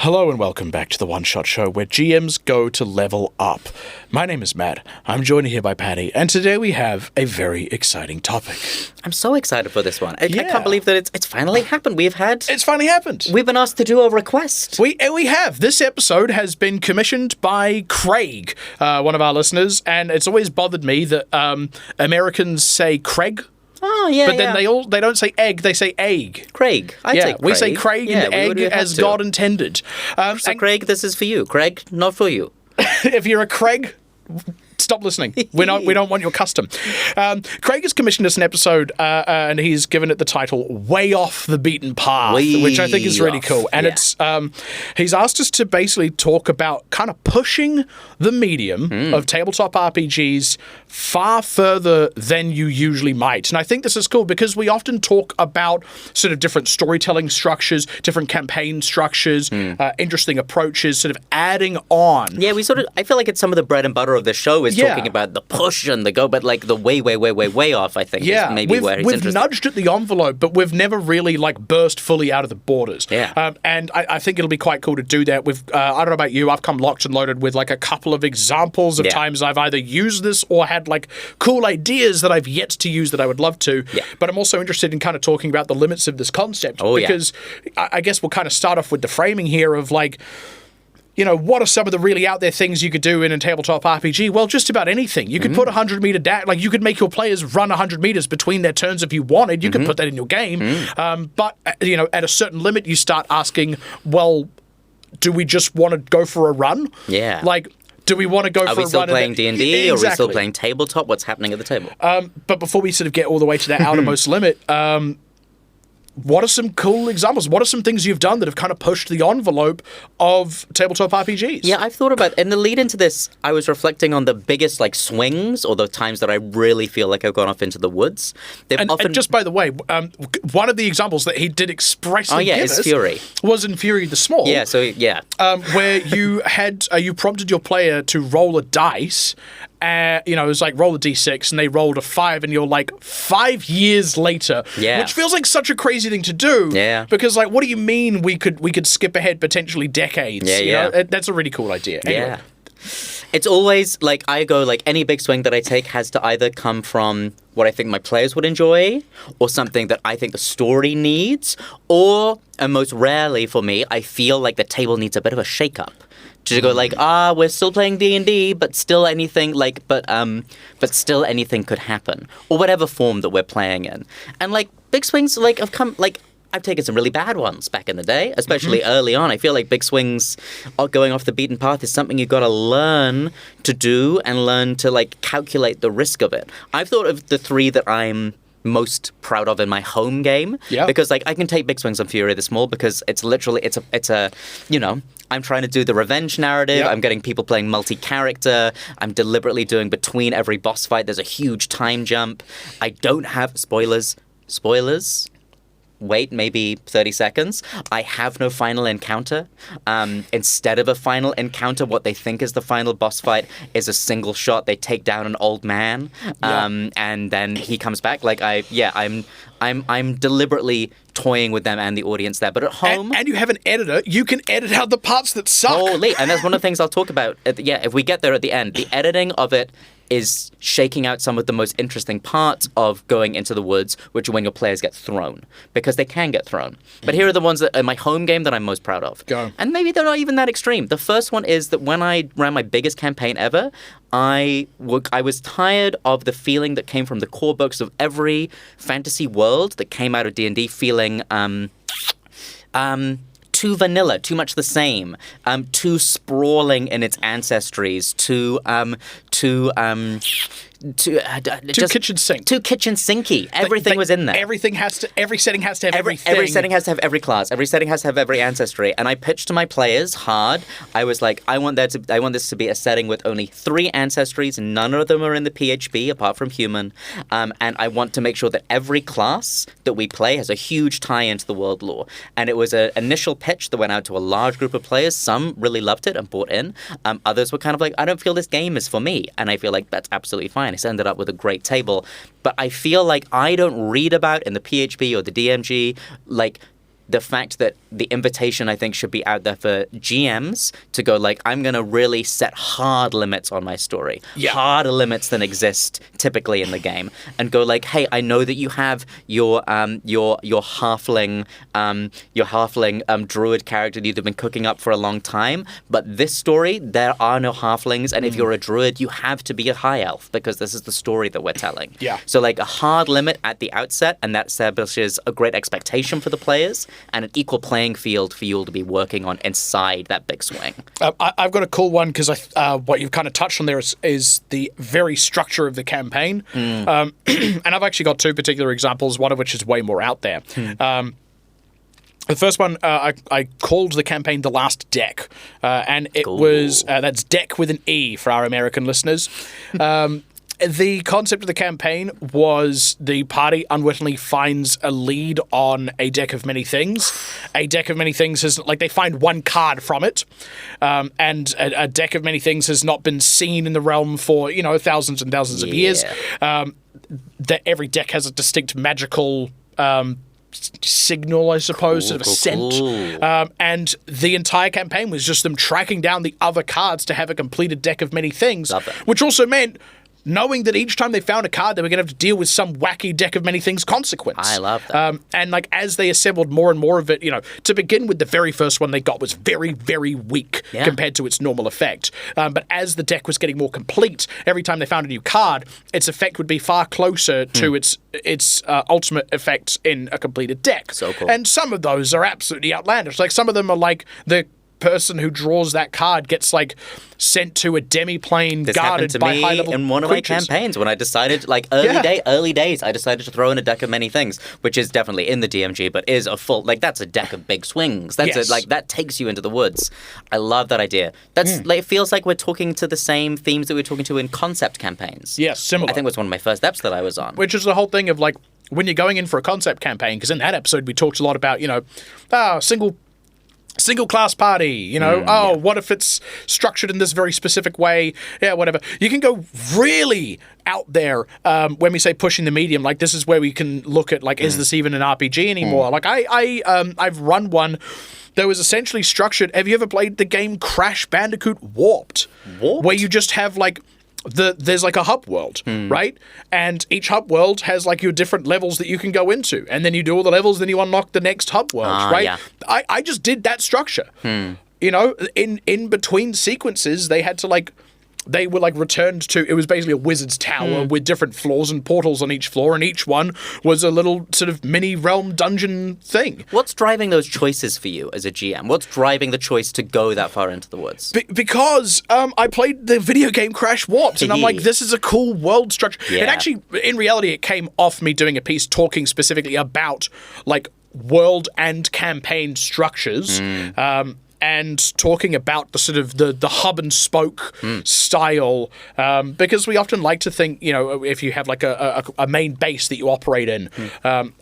Hello and welcome back to the One Shot Show, where GMs go to level up. My name is Matt. I'm joined here by Patty, and today we have a very exciting topic. I'm so excited for this one. I can't believe that it's finally happened. It's finally happened. We've been asked to do a request. We have. This episode has been commissioned by Craig, one of our listeners, and it's always bothered me that Americans say Craig. Oh, yeah, But then they don't say egg, they say egg. Craig. I say Craig. We say Craig and egg as God intended. So Craig, this is for you. Craig, not for you. If you're a Craig, stop listening. We don't want your custom. Craig has commissioned us an episode, and he's given it the title "Way Off the Beaten Path," which I think is really cool. And it's he's asked us to basically talk about kind of pushing the medium of tabletop RPGs far further than you usually might. And I think this is cool because we often talk about sort of different storytelling structures, different campaign structures, interesting approaches, sort of adding on. Yeah, I feel like it's some of the bread and butter of the show is talking about the push and the go, but like the way off, I think, is maybe where it's we've nudged at the envelope, but we've never really like burst fully out of the borders. Yeah. And I think it'll be quite cool to do that. With I don't know about you, I've come locked and loaded with like a couple of examples of times I've either used this or had like cool ideas that I've yet to use that I would love to. Yeah. But I'm also interested in kind of talking about the limits of this concept because I guess we'll kind of start off with the framing here of like, you know, what are some of the really out there things you could do in a tabletop RPG? Well, just about anything. You could put 100-meter like you could make your players run 100 meters between their turns if you wanted. You could put that in your game. But, you know, at a certain limit, you start asking, well, do we just want to go for a run? Yeah. Like, do we want to go for a run? Are we still playing D&D? Exactly. Are we still playing tabletop? What's happening at the table? But before we sort of get all the way to that outermost limit, what are some cool examples? What are some things you've done that have kind of pushed the envelope of tabletop RPGs? Yeah, I've thought about, in the lead into this, I was reflecting on the biggest like swings or the times that I really feel like I've gone off into the woods. And just by the way, one of the examples that he did expressly give us Fury. was in Fury the Small. Yeah, where you had you prompted your player to roll a dice. You know, it was like roll a d6 and they rolled a 5 and you're like 5 years later, which feels like such a crazy thing to do. Yeah. Because like, what do you mean we could skip ahead potentially decades? Yeah, you know? That's a really cool idea. Anyway. Yeah. It's always like I go like any big swing that I take has to either come from what I think my players would enjoy or something that I think the story needs, or, and most rarely for me, I feel like the table needs a bit of a shake-up. To go like, we're still playing D&D, but still anything like, but still anything could happen, or whatever form that we're playing in. And like big swings, like I've taken some really bad ones back in the day, especially early on. I feel like big swings going off the beaten path is something you've got to learn to do and learn to like calculate the risk of it. I've thought of the 3 that I'm most proud of in my home game because like I can take big swings on Fury the Small because it's literally it's a you know, I'm trying to do the revenge narrative. I'm getting people playing multi-character. I'm deliberately doing between every boss fight there's a huge time jump. I don't have spoilers wait maybe 30 seconds. I have no final encounter. Instead of a final encounter, what they think is the final boss fight is a single shot. They take down an old man, and then he comes back. Like I'm deliberately toying with them and the audience there. But at home, and you have an editor, you can edit out the parts that suck. Holy, and that's one of the things I'll talk about. If we get there at the end, the editing of it is shaking out some of the most interesting parts of going into the woods, which are when your players get thrown, because they can get thrown. But here are the ones that in my home game that I'm most proud of. Go. And maybe they're not even that extreme. The first one is that when I ran my biggest campaign ever, I was tired of the feeling that came from the core books of every fantasy world that came out of D&D feeling too vanilla, too much the same, too sprawling in its ancestries, too kitchen sink. Too kitchen sinky. Everything was in there. Every setting has to have everything. Every setting has to have every class. Every setting has to have every ancestry. And I pitched to my players hard. I was like, I want this to be a setting with only 3 ancestries. None of them are in the PHB apart from human. And I want to make sure that every class that we play has a huge tie into the world lore. And it was an initial pitch that went out to a large group of players. Some really loved it and bought in. Others were kind of like, I don't feel this game is for me. And I feel like that's absolutely fine. It's ended up with a great table. But I feel like I don't read about in the PHP or the DMG, like, the fact that the invitation, I think, should be out there for GMs to go like, I'm going to really set hard limits on my story. Yeah. Harder limits than exist typically in the game. And go like, hey, I know that you have your halfling druid character that you've been cooking up for a long time, but this story, there are no halflings, and if you're a druid, you have to be a high elf because this is the story that we're telling. Yeah. So like a hard limit at the outset, and that establishes a great expectation for the players and an equal playing field for you all to be working on inside that big swing. I've got a cool one because what you've kind of touched on there is the very structure of the campaign. And I've actually got two particular examples, one of which is way more out there. The first one, I called the campaign The Last Deck, and it was, that's deck with an E for our American listeners. The concept of the campaign was the party unwittingly finds a lead on a deck of many things. A deck of many things is like they find one card from it, and a deck of many things has not been seen in the realm for thousands and thousands of years. That every deck has a distinct magical signal, I suppose, sort of a scent. And the entire campaign was just them tracking down the other cards to have a completed deck of many things, which also meant knowing that each time they found a card, they were going to have to deal with some wacky deck of many things consequence. I love that. And like as they assembled more and more of it, to begin with, the very first one they got was very, very weak compared to its normal effect. But as the deck was getting more complete, every time they found a new card, its effect would be far closer to its ultimate effect in a completed deck. So cool. And some of those are absolutely outlandish. Like some of them are like the person who draws that card gets like sent to a demi-plane guarded by high-level in one of creatures. my campaigns when I decided, like early days, I decided to throw in a deck of many things, which is definitely in the DMG, but is a full, like that's a deck of big swings. That's that takes you into the woods. I love that idea. That's like, it feels like we're talking to the same themes that we're talking to in concept campaigns. Yes, similar. I think it was one of my first eps that I was on. Which is the whole thing of like, when you're going in for a concept campaign, because in that episode we talked a lot about, single class party, what if it's structured in this very specific way? Yeah, whatever. You can go really out there when we say pushing the medium. Like this is where we can look at like, is this even an RPG anymore? Like I've run one that was essentially structured. Have you ever played the game Crash Bandicoot Warped? Where you just have like there's like a hub world, right? And each hub world has like your different levels that you can go into. And then you do all the levels, then you unlock the next hub world, right? Yeah. I just did that structure. In between sequences, they were like returned to, it was basically a wizard's tower with different floors and portals on each floor, and each one was a little sort of mini realm dungeon thing. What's driving those choices for you as a GM? What's driving the choice to go that far into the woods? Because I played the video game Crash Warped, and I'm like, this is a cool world structure. Yeah. And actually, in reality, it came off me doing a piece talking specifically about like world and campaign structures. And talking about the sort of the hub and spoke style, because we often like to think, if you have like a main base that you operate in, that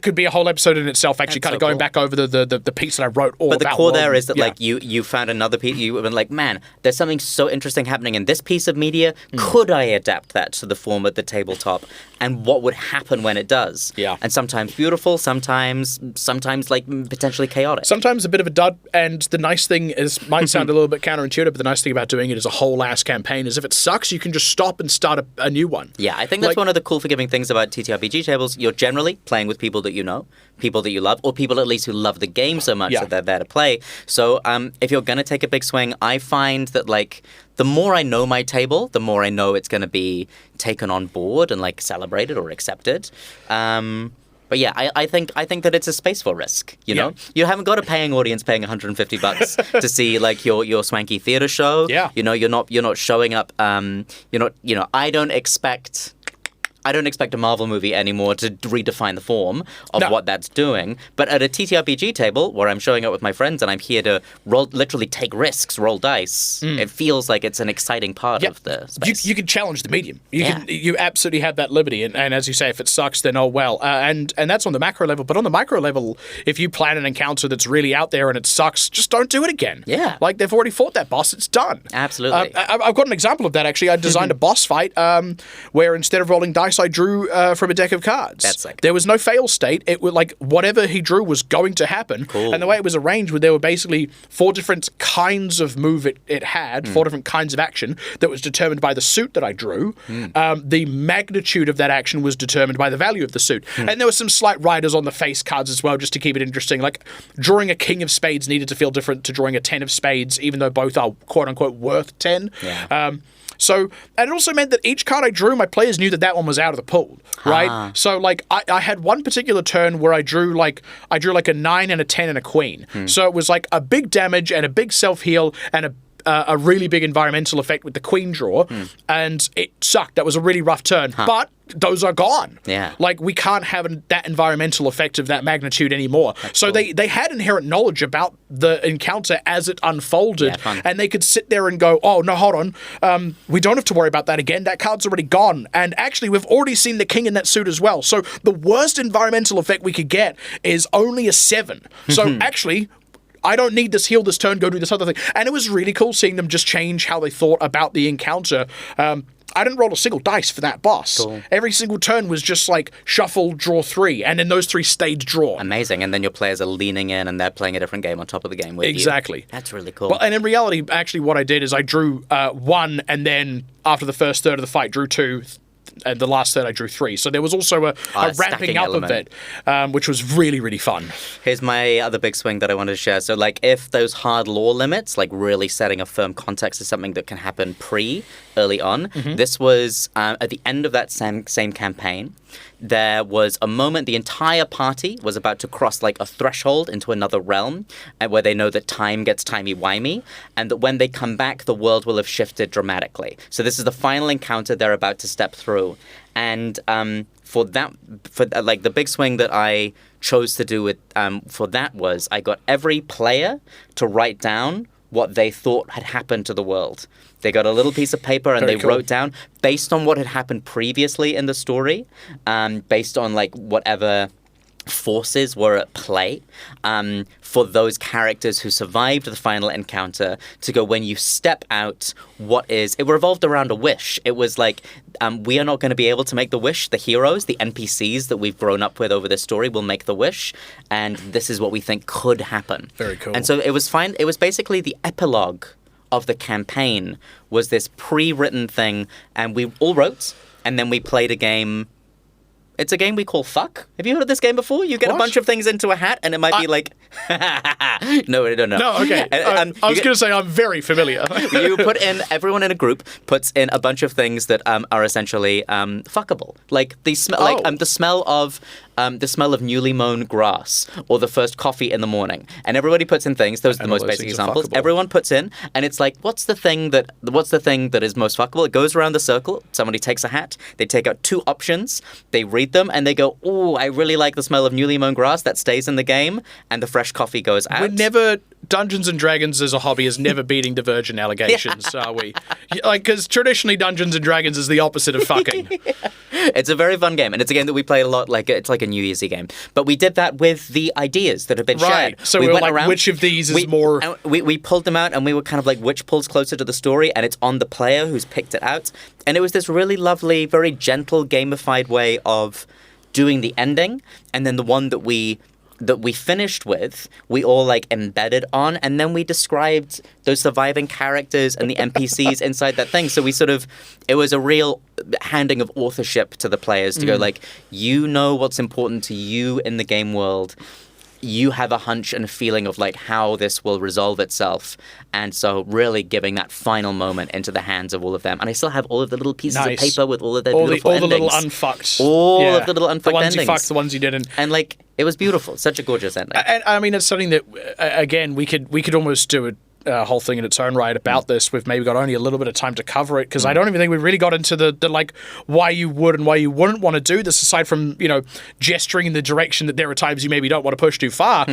could be a whole episode in itself. Actually, kind of going back over the piece that I wrote all about. But the core there is that like you found another piece. You've been like, man, there's something so interesting happening in this piece of media. Could I adapt that to the form at the tabletop? And what would happen when it does? Yeah. And sometimes beautiful, sometimes like potentially chaotic. Sometimes a bit of a dud. And the nice thing is, might sound a little bit counterintuitive, but the nice thing about doing it as a whole ass campaign is if it sucks, you can just stop and start a new one. Yeah, I think that's one of the cool forgiving things about TTRPG tables. You're generally playing with people that you know, people that you love, or people at least who love the game so much that they're there to play. So if you're going to take a big swing, I find that like the more I know my table, the more I know it's going to be taken on board and like celebrated or accepted. But yeah, I think that it's a space for risk. You know, you haven't got a paying audience paying $150 to see like your swanky theater show. Yeah, you're not showing up. I don't expect a Marvel movie anymore to redefine the form of what that's doing. But at a TTRPG table where I'm showing up with my friends and I'm here to literally take risks, roll dice, it feels like it's an exciting part of the space. You can challenge the medium. You absolutely have that liberty. And as you say, if it sucks, then oh well. And that's on the macro level. But on the micro level, if you plan an encounter that's really out there and it sucks, just don't do it again. Yeah. Like they've already fought that boss. It's done. Absolutely. I've got an example of that, actually. I designed a boss fight where instead of rolling dice boss I drew from a deck of cards. That's sick. There was no fail state. It was like whatever he drew was going to happen. Cool. And the way it was arranged, there were basically 4 different kinds of move it had, 4 different kinds of action that was determined by the suit that I drew. The magnitude of that action was determined by the value of the suit. And there were some slight riders on the face cards as well, just to keep it interesting. Like drawing a king of spades needed to feel different to drawing a 10 of spades, even though both are quote unquote worth 10. Yeah. And it also meant that each card I drew, my players knew that one was out of the pool, right? So, like, I had one particular turn where I drew like a 9 and a 10 and a queen. So it was like a big damage and a big self-heal and a really big environmental effect with the queen draw, and it sucked. That was a really rough turn, but those are gone. Yeah. Like, we can't have that environmental effect of that magnitude anymore. So cool. they had inherent knowledge about the encounter as it unfolded, and they could sit there and go, oh, no, hold on. We don't have to worry about that again. That card's already gone. And actually, we've already seen the king in that suit as well. So the worst environmental effect we could get is only a 7. So actually, I don't need this heal this turn, go do this other thing. And it was really cool seeing them just change how they thought about the encounter. I didn't roll a single dice for that boss. Cool. Every single turn was just like shuffle, draw 3, and then those 3 stayed drawn. Amazing. And then your players are leaning in and they're playing a different game on top of the game with you. Exactly. That's really cool. Well, and in reality, actually what I did is I drew 1, and then after the first third of the fight, drew 2, and the last third I drew 3. So there was also a ramping up element of it, which was really, really fun. Here's my other big swing that I wanted to share. So, like, if those hard lore limits, like really setting a firm context is something that can happen early on, this was at the end of that same campaign. There was a moment the entire party was about to cross like a threshold into another realm, where they know that time gets timey-wimey, and that when they come back, the world will have shifted dramatically. So this is the final encounter they're about to step through. And for the big swing that I chose to do for that was I got every player to write down what they thought had happened to the world. They got a little piece of paper and they wrote down, based on what had happened previously in the story, based on like whatever forces were at play, for those characters who survived the final encounter to go, when you step out, it revolved around a wish. It was like, we are not going to be able to make the wish. The heroes, the NPCs that we've grown up with over this story will make the wish, and this is what we think could happen. Very cool. And so it was fine. It was basically the epilogue of the campaign was this pre-written thing, and we all wrote, and then we played a game. It's a game we call Fuck. Have you heard of this game before? You get a bunch of things into a hat, and it might be like... No. No, okay. I was going to say I'm very familiar. You put in... Everyone in a group puts in a bunch of things that are essentially fuckable. Like the smell of newly mown grass, or the first coffee in the morning. And everybody puts in things. Those are the most basic examples. Everyone puts in, and it's like, what's the thing that is most fuckable? It goes around the circle. Somebody takes a hat. They take out 2 options. They read them, and they go, "Oh, I really like the smell of newly mown grass." That stays in the game, and the fresh coffee goes out. Dungeons and Dragons as a hobby is never beating diversion allegations, are we? Like, because traditionally Dungeons and Dragons is the opposite of fucking. It's a very fun game, and it's a game that we played a lot. Like, it's like a New Year's Eve game. But we did that with the ideas that have been shared. So we went like, around, which of these is more... We pulled them out, and we were kind of like, which pulls closer to the story, and it's on the player who's picked it out. And it was this really lovely, very gentle, gamified way of doing the ending, and then the one that we finished with, we all like embedded on, and then we described those surviving characters and the NPCs inside that thing. So it was a real handing of authorship to the players to go like, you know what's important to you in the game world. You have a hunch and a feeling of like how this will resolve itself. And so really giving that final moment into the hands of all of them. And I still have all of the little pieces of paper with all of their beautiful endings. All the little unfucked. All of the little unfucked endings. The ones you fucked, the ones you didn't. And like, it was beautiful. Such a gorgeous ending. And I mean, it's something that, again, we could almost do a whole thing in its own right about this. We've maybe got only a little bit of time to cover it, because I don't even think we really got into the like why you would and why you wouldn't want to do this, aside from, gesturing in the direction that there are times you maybe don't want to push too far.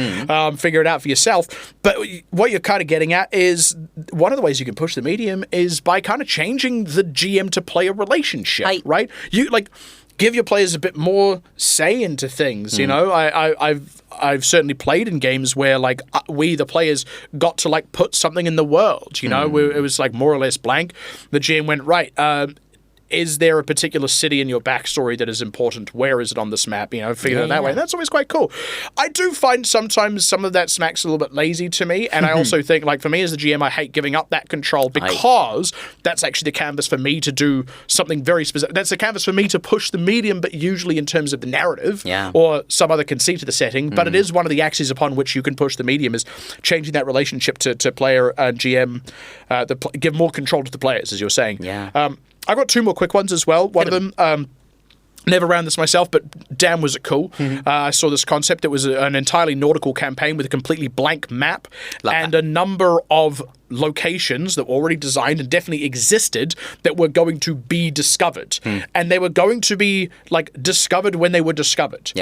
Figure it out for yourself. But what you're kind of getting at is one of the ways you can push the medium is by kind of changing the GM to player relationship, right? You like give your players a bit more say into things. I've certainly played in games where like we, the players, got to like put something in the world. It was like more or less blank. The GM went, right, is there a particular city in your backstory that is important? Where is it on this map? Figure it that way. And that's always quite cool. I do find sometimes some of that smacks a little bit lazy to me. And I also think, like, for me as the GM, I hate giving up that control because that's actually the canvas for me to do something very specific. That's the canvas for me to push the medium, but usually in terms of the narrative or some other conceit of the setting. But it is one of the axes upon which you can push the medium, is changing that relationship to player and GM, give more control to the players, as you're saying. Yeah. I've got two more quick ones as well. One of them, never ran this myself, but damn was it cool. I saw this concept. It was an entirely nautical campaign with a completely blank map and a number of locations that were already designed and definitely existed that were going to be discovered. And they were going to be, like, discovered when they were discovered.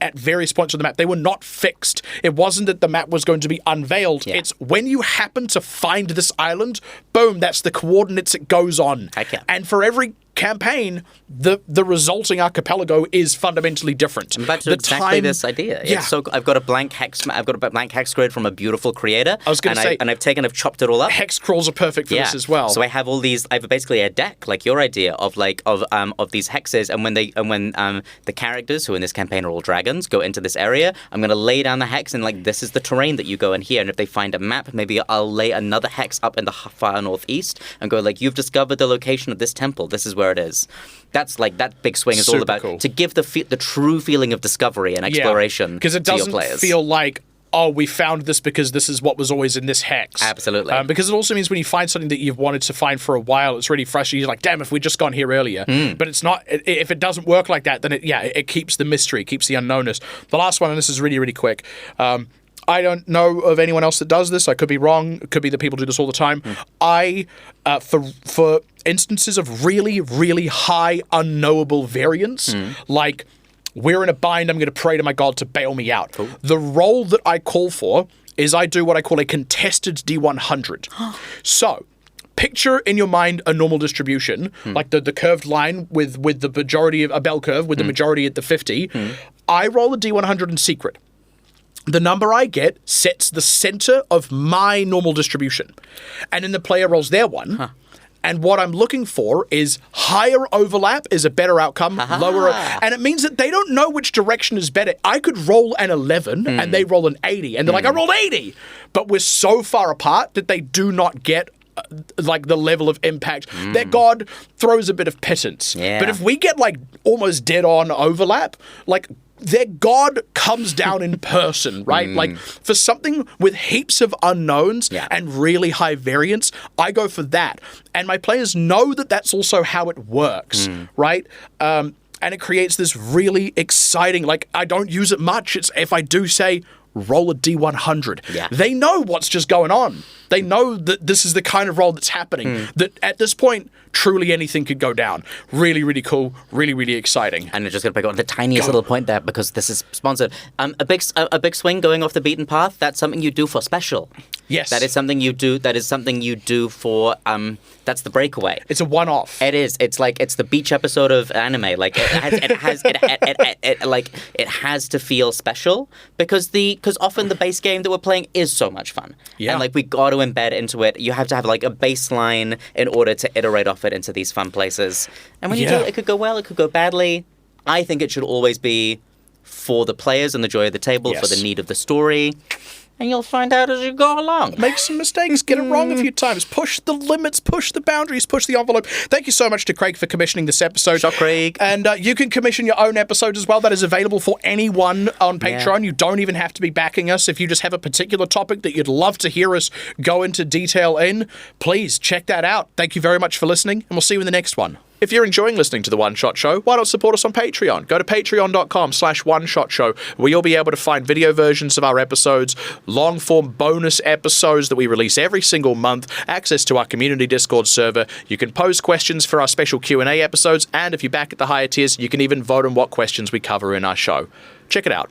At various points on the map. They were not fixed. It wasn't that the map was going to be unveiled. It's when you happen to find this island, boom, that's the coordinates it goes on. And for every campaign, the resulting archipelago is fundamentally different. I'm about to exactly this idea. So I've got a blank hex. I've got a blank hex grid from a beautiful creator. I was going to say, I've chopped it all up. Hex crawls are perfect for this as well. So I have all these. I have basically a deck, like your idea, of these hexes. And when the characters who in this campaign are all dragons go into this area, I'm going to lay down the hex and, like, this is the terrain that you go in here. And if they find a map, maybe I'll lay another hex up in the far northeast and go, like, you've discovered the location of this temple. This is where it is. That's like that big swing is all about to give the true feeling of discovery and exploration because it doesn't feel like, oh, we found this because this is what was always in this hex. Absolutely. Because it also means when you find something that you've wanted to find for a while, it's really frustrating. You're like, damn, if we'd just gone here earlier. But it's not. If it doesn't work like that, then it keeps the mystery, keeps the unknownness. The last one, and this is really, really quick. I don't know of anyone else that does this. I could be wrong. It could be that people do this all the time. For instances of really, really high unknowable variance, like, we're in a bind, I'm going to pray to my god to bail me out. The role that I call for is I do what I call a contested D100. So, picture in your mind a normal distribution, like the curved line with the majority of a bell curve with the majority at the 50. I roll a D100 in secret. The number I get sets the center of my normal distribution. And then the player rolls their one. And what I'm looking for is higher overlap is a better outcome, lower... And it means that they don't know which direction is better. I could roll an 11 and they roll an 80. And they're like, I rolled 80! But we're so far apart that they do not get like the level of impact. Their god throws a bit of pittance. But if we get, like, almost dead on overlap, like, their god comes down in person, right? Like, for something with heaps of unknowns and really high variance, I go for that. And my players know that that's also how it works, right? And it creates this really exciting, like, I don't use it much. It's if I do say, roll a D100. They know what's just going on. They know that this is the kind of roll that's happening. That at this point, truly anything could go down. Really, really cool. Really, really exciting. And I'm just going to pick on the tiniest little point there because this is sponsored. A big swing going off the beaten path. That's something you do for special. Yes. That is something you do. That is something you do for. That's the breakaway. It's a one-off. It is. It's like it's the beach episode of anime. Like it has to feel special because often the base game that we're playing is so much fun. And like we got to embed into it. You have to have like a baseline in order to iterate off it into these fun places. And when you do, it could go well, it could go badly. I think it should always be for the players and the joy of the table, for the need of the story. And you'll find out as you go along. Make some mistakes, get it wrong a few times. Push the limits, push the boundaries, push the envelope. Thank you so much to Craig for commissioning this episode. Sure, Craig. And you can commission your own episode as well. That is available for anyone on Patreon. You don't even have to be backing us. If you just have a particular topic that you'd love to hear us go into detail in, please check that out. Thank you very much for listening, and we'll see you in the next one. If you're enjoying listening to The One Shot Show, why not support us on Patreon? Go to patreon.com/OneShotShow, where you'll be able to find video versions of our episodes, long-form bonus episodes that we release every single month, access to our community Discord server. You can pose questions for our special Q&A episodes, and if you're back at the higher tiers, you can even vote on what questions we cover in our show. Check it out.